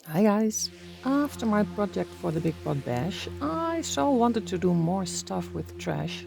Hi guys! After my project for the Big Bot Bash, I so wanted to do more stuff with trash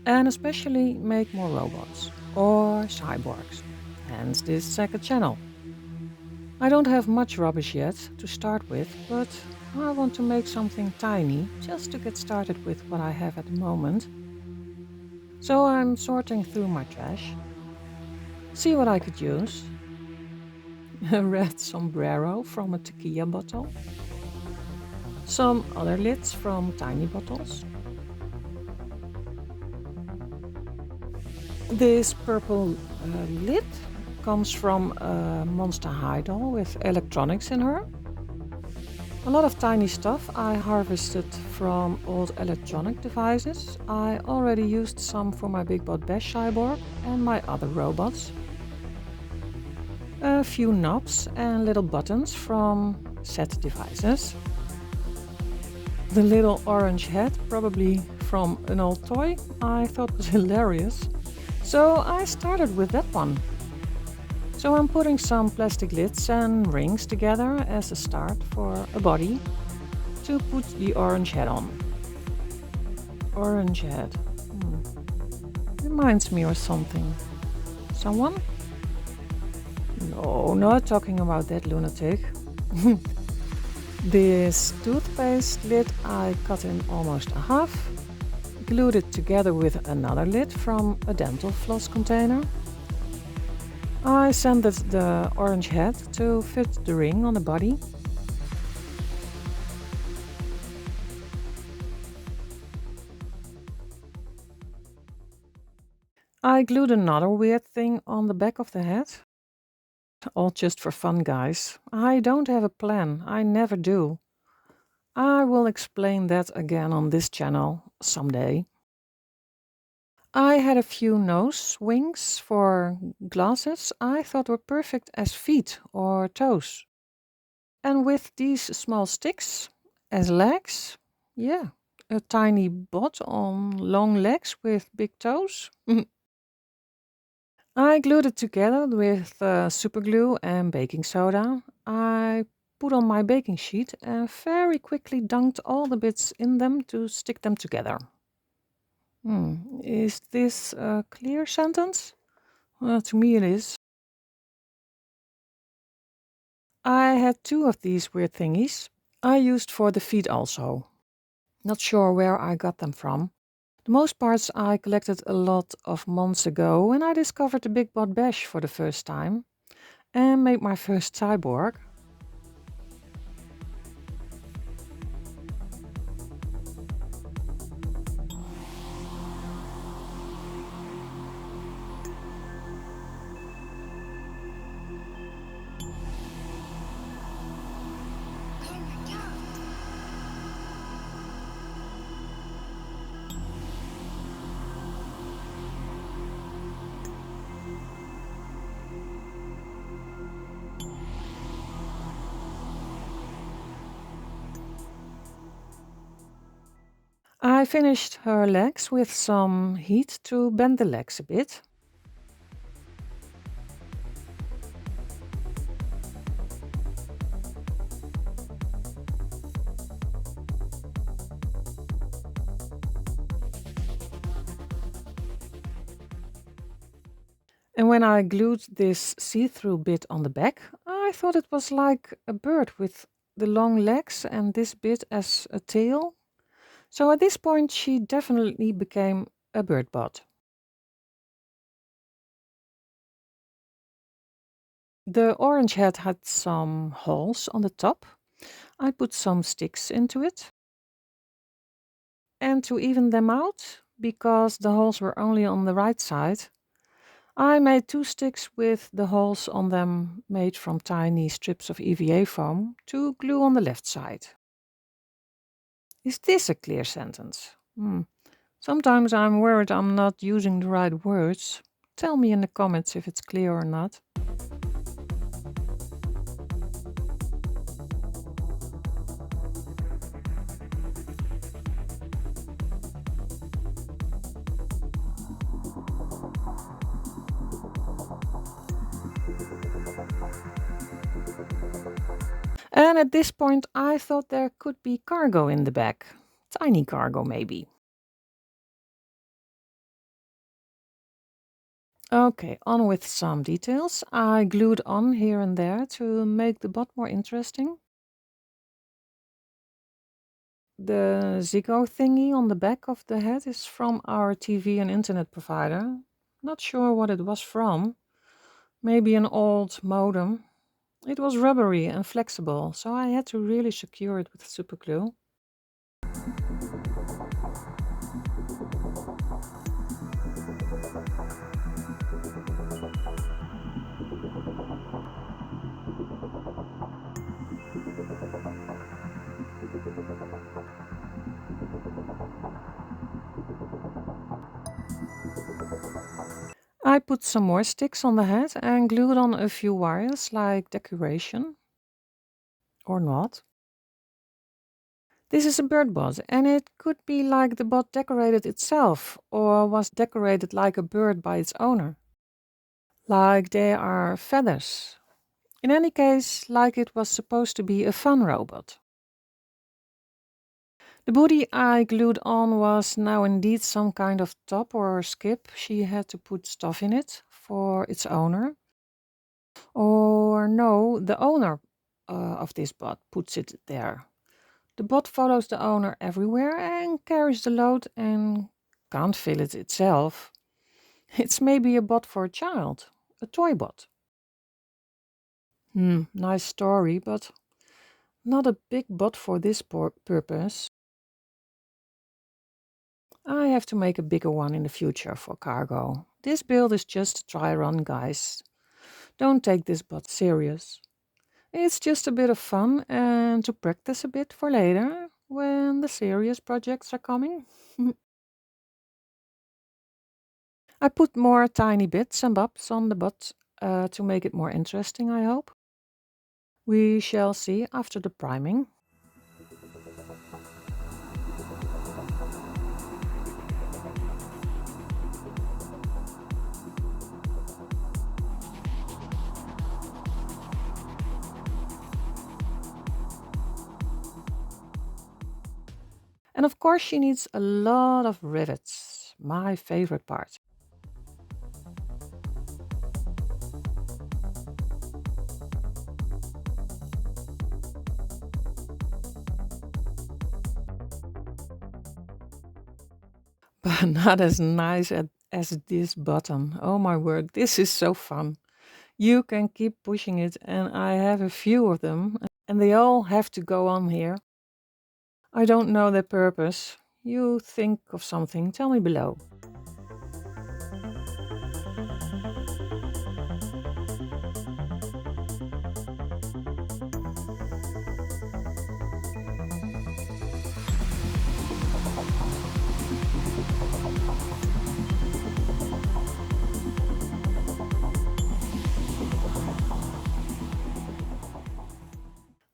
and especially make more robots or cyborgs. Hence this second channel. I don't have much rubbish yet to start with, but I want to make something tiny just to get started with what I have at the moment. So I'm sorting through my trash, see what I could use. A red sombrero from a tequila bottle, some other lids from tiny bottles. This purple lid comes from a Monster High doll with electronics in her. A lot of tiny stuff I harvested from old electronic devices. I already used some for my Big Bot Bash cyborg and my other robots. A few knobs and little buttons from set devices. The little orange head, probably from an old toy, I thought was hilarious. So I started with that one. So I'm putting some plastic lids and rings together as a start for a body to put the orange head on. Orange head. Reminds me of something. Someone? No, not talking about that lunatic. This toothpaste lid I cut in almost a half, glued it together with another lid from a dental floss container. I sanded the orange head to fit the ring on the body. I glued another weird thing on the back of the head. All just for fun, guys. I don't have a plan, I never do. I will explain that again on this channel someday. I had a few nose wings for glasses I thought were perfect as feet or toes. And with these small sticks as legs, yeah, a tiny bot on long legs with big toes. I glued it together with super glue and baking soda. I put on my baking sheet and very quickly dunked all the bits in them to stick them together. Is this a clear sentence? Well, to me it is. I had two of these weird thingies. I used for the feet also. Not sure where I got them from. The most parts I collected a lot of months ago when I discovered the Big Bot Bash for the first time and made my first cyborg. I finished her legs with some heat to bend the legs a bit. And when I glued this see-through bit on the back, I thought it was like a bird with the long legs and this bit as a tail. So at this point, she definitely became a bird bot. The orange head had some holes on the top. I put some sticks into it. And to even them out, because the holes were only on the right side, I made two sticks with the holes on them made from tiny strips of EVA foam to glue on the left side. Is this a clear sentence? Sometimes I'm worried I'm not using the right words. Tell me in the comments if it's clear or not. And at this point, I thought there could be cargo in the back. Tiny cargo, maybe. Okay, on with some details. I glued on here and there to make the bot more interesting. The Zico thingy on the back of the head is from our TV and internet provider. Not sure what it was from. Maybe an old modem. It was rubbery and flexible, so I had to really secure it with superglue. I put some more sticks on the head and glued on a few wires like decoration. Or not. This is a bird bot, and it could be like the bot decorated itself or was decorated like a bird by its owner. Like they are feathers. In any case, like it was supposed to be a fun robot. The booty I glued on was now indeed some kind of top or skip. She had to put stuff in it for its owner. Or no, the owner of this bot puts it there. The bot follows the owner everywhere and carries the load and can't fill it itself. It's maybe a bot for a child, a toy bot. Nice story, but not a big bot for this purpose. I have to make a bigger one in the future for cargo. This build is just a try run, guys. Don't take this bot serious. It's just a bit of fun and to practice a bit for later when the serious projects are coming. I put more tiny bits and bobs on the bot to make it more interesting, I hope. We shall see after the priming. And of course, she needs a lot of rivets, my favorite part. But not as nice as this button. Oh my word, this is so fun. You can keep pushing it, and I have a few of them, and they all have to go on here. I don't know their purpose. You think of something, tell me below.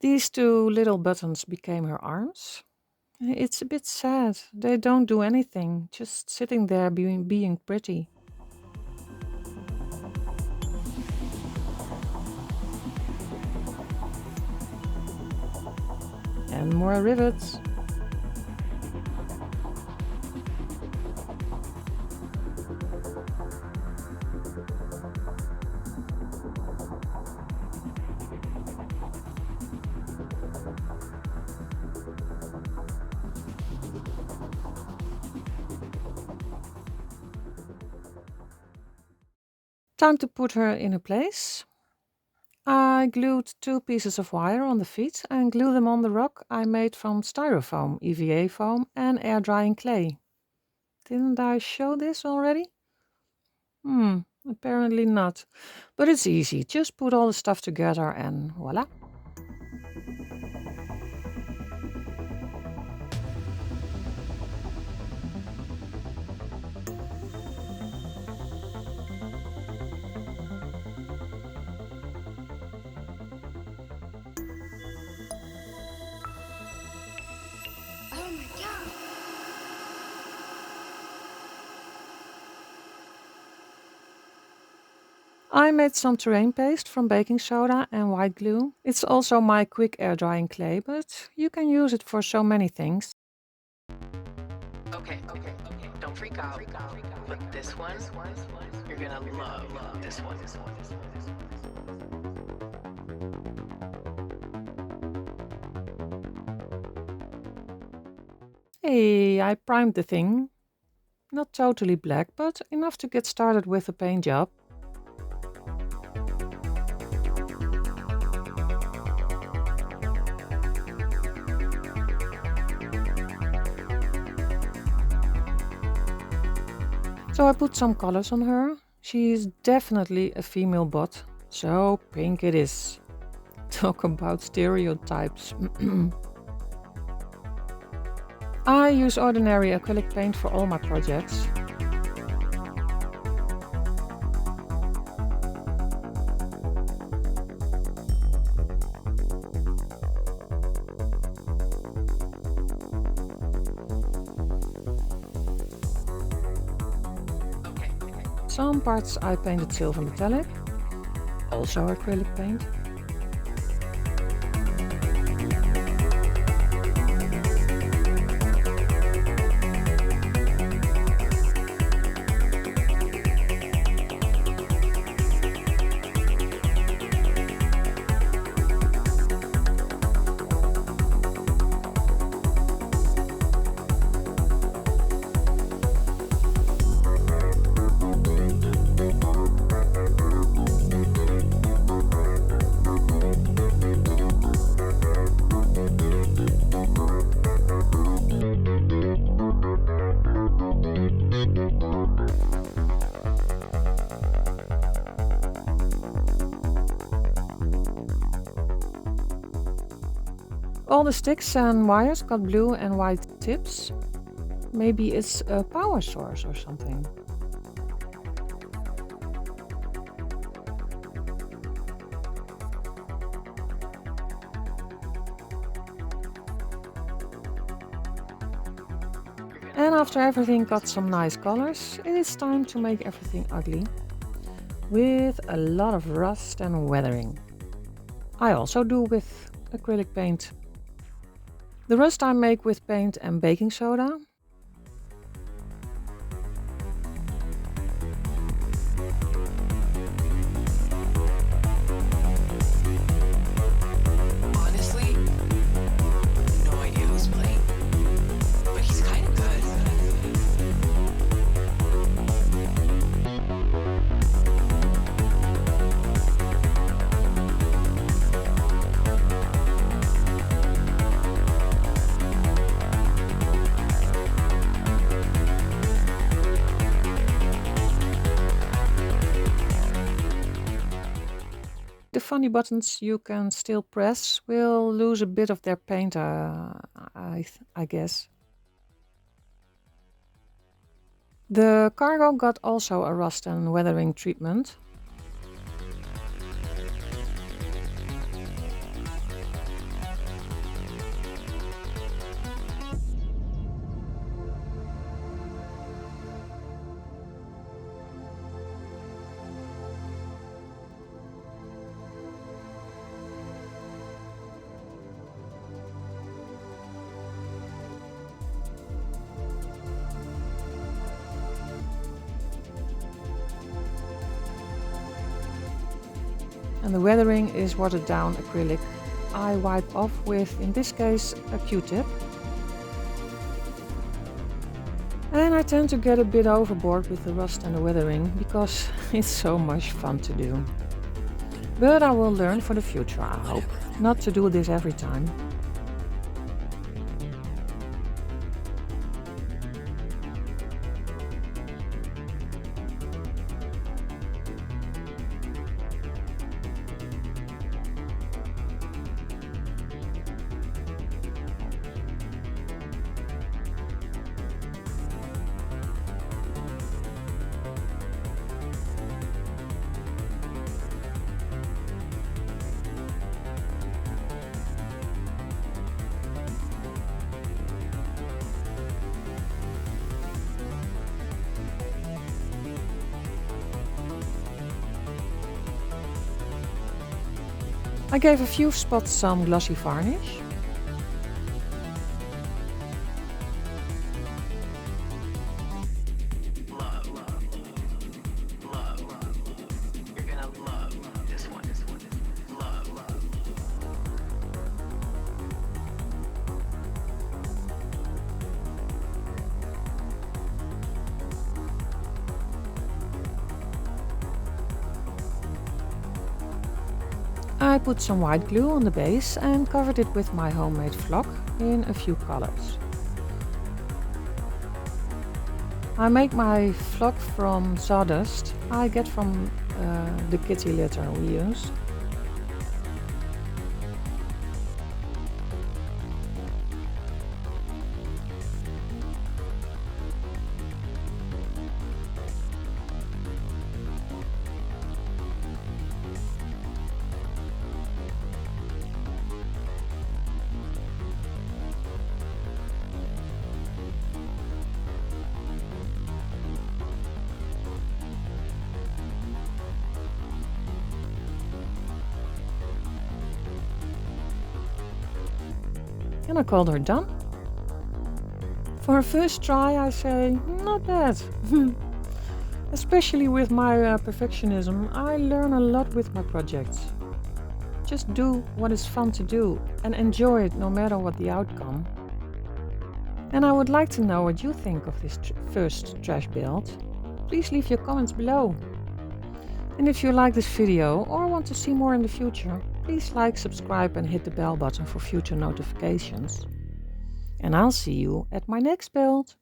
These two little buttons became her arms. It's a bit sad. They don't do anything, just sitting there being pretty. And more rivets. Time to put her in her place. I glued two pieces of wire on the feet and glued them on the rock I made from styrofoam, EVA foam, and air drying clay. Didn't I show this already? Apparently not. But it's easy. Just put all the stuff together and voila. Oh my god! I made some terrain paste from baking soda and white glue. It's also my quick air drying clay, but you can use it for so many things. Okay. Don't freak out. But this one, you're gonna love this one. Hey, I primed the thing. Not totally black, but enough to get started with the paint job. So I put some colors on her. She is definitely a female bot, so pink it is. Talk about stereotypes. I use ordinary acrylic paint for all my projects. Some parts I painted silver metallic, also acrylic paint. All the sticks and wires got blue and white tips. Maybe it's a power source or something. And after everything got some nice colors, it is time to make everything ugly with a lot of rust and weathering. I also do with acrylic paint. The rust I make with paint and baking soda. Honestly, no idea who's playing, but he's kind of good. The funny buttons you can still press will lose a bit of their paint, I guess. The cargo got also a rust and weathering treatment. And the weathering is watered down acrylic. I wipe off with, in this case, a Q-tip. And I tend to get a bit overboard with the rust and the weathering because it's so much fun to do. But I will learn for the future, I hope, not to do this every time. I gave a few spots some glossy varnish. You're gonna love this one. Love. I put some white glue on the base and covered it with my homemade flock in a few colors. I make my flock from sawdust I get from the kitty litter we use. And I called her done. For her first try, I say, not bad. Especially with my perfectionism, I learn a lot with my projects. Just do what is fun to do and enjoy it no matter what the outcome. And I would like to know what you think of this first trash build. Please leave your comments below. And if you like this video or want to see more in the future, please like, subscribe and hit the bell button for future notifications. And I'll see you at my next build.